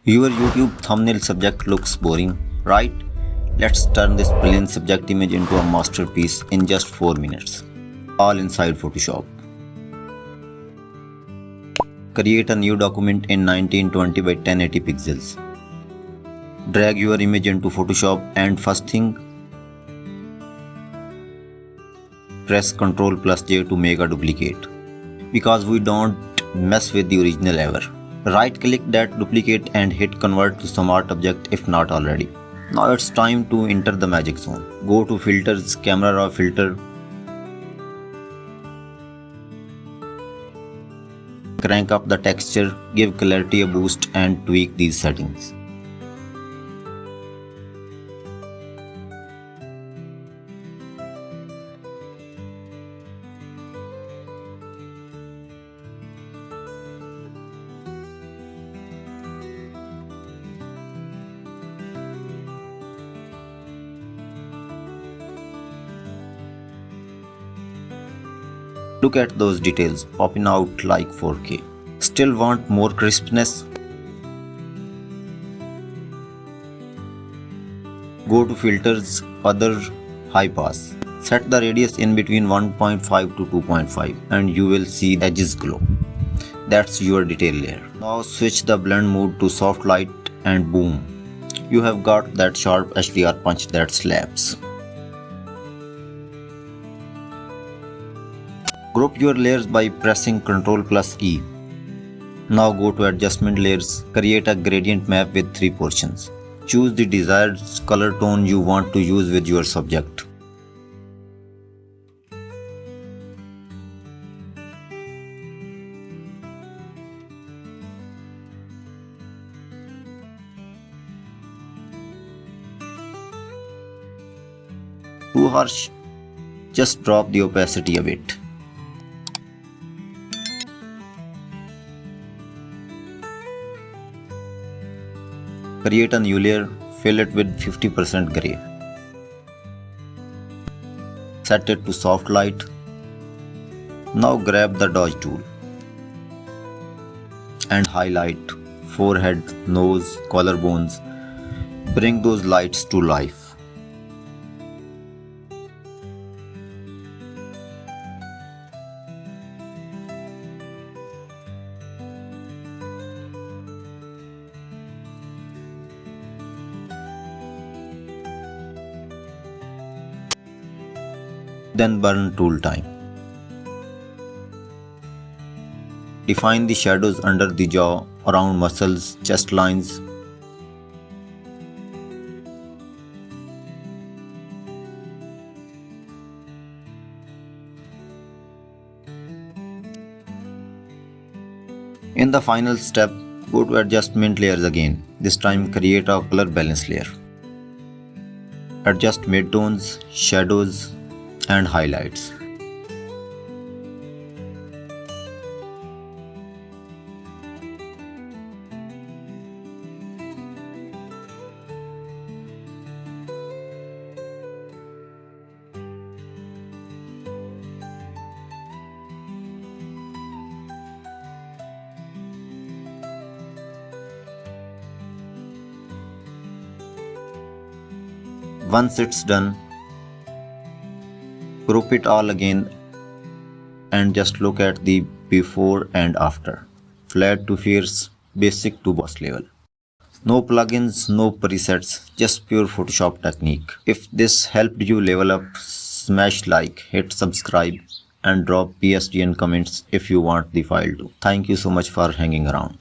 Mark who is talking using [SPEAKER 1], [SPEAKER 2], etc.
[SPEAKER 1] Your YouTube thumbnail subject looks boring, right? Let's turn this brilliant subject image into a masterpiece in just 4 minutes. All inside Photoshop. Create a new document in 1920 by 1080 pixels. Drag your image into Photoshop and first thing, press Ctrl plus J to make a duplicate. Because we don't mess with the original ever. Right click that duplicate and hit convert to smart object if not already. Now it's time to enter the magic zone. Go to filters, camera raw filter. Crank up the texture, give clarity a boost and tweak these settings. Look at those details popping out like 4K. Still want more crispness? Go to filters, other, high pass. Set the radius in between 1.5 to 2.5 and you will see edges glow. That's your detail layer. Now switch the blend mode to soft light and boom. You have got that sharp HDR punch that slaps. Group your layers by pressing Ctrl plus E. Now go to adjustment layers, create a gradient map with 3 portions. Choose the desired color tone you want to use with your subject. Too harsh? Just drop the opacity a bit. Create a new layer, fill it with 50% gray. Set it to soft light. Now grab the dodge tool and highlight forehead, nose, collarbones. Bring those lights to life. Then burn tool time. Define the shadows under the jaw, around muscles, chest lines. In the final step, go to adjustment layers again. This time create a color balance layer. Adjust midtones, shadows, and highlights. Once it's done, group it all again and just look at the before and after. Flat to fierce, basic to boss level. No plugins, no presets, just pure Photoshop technique. If this helped you level up, smash like, hit subscribe and drop PSD and comments if you want the file too. Thank you so much for hanging around.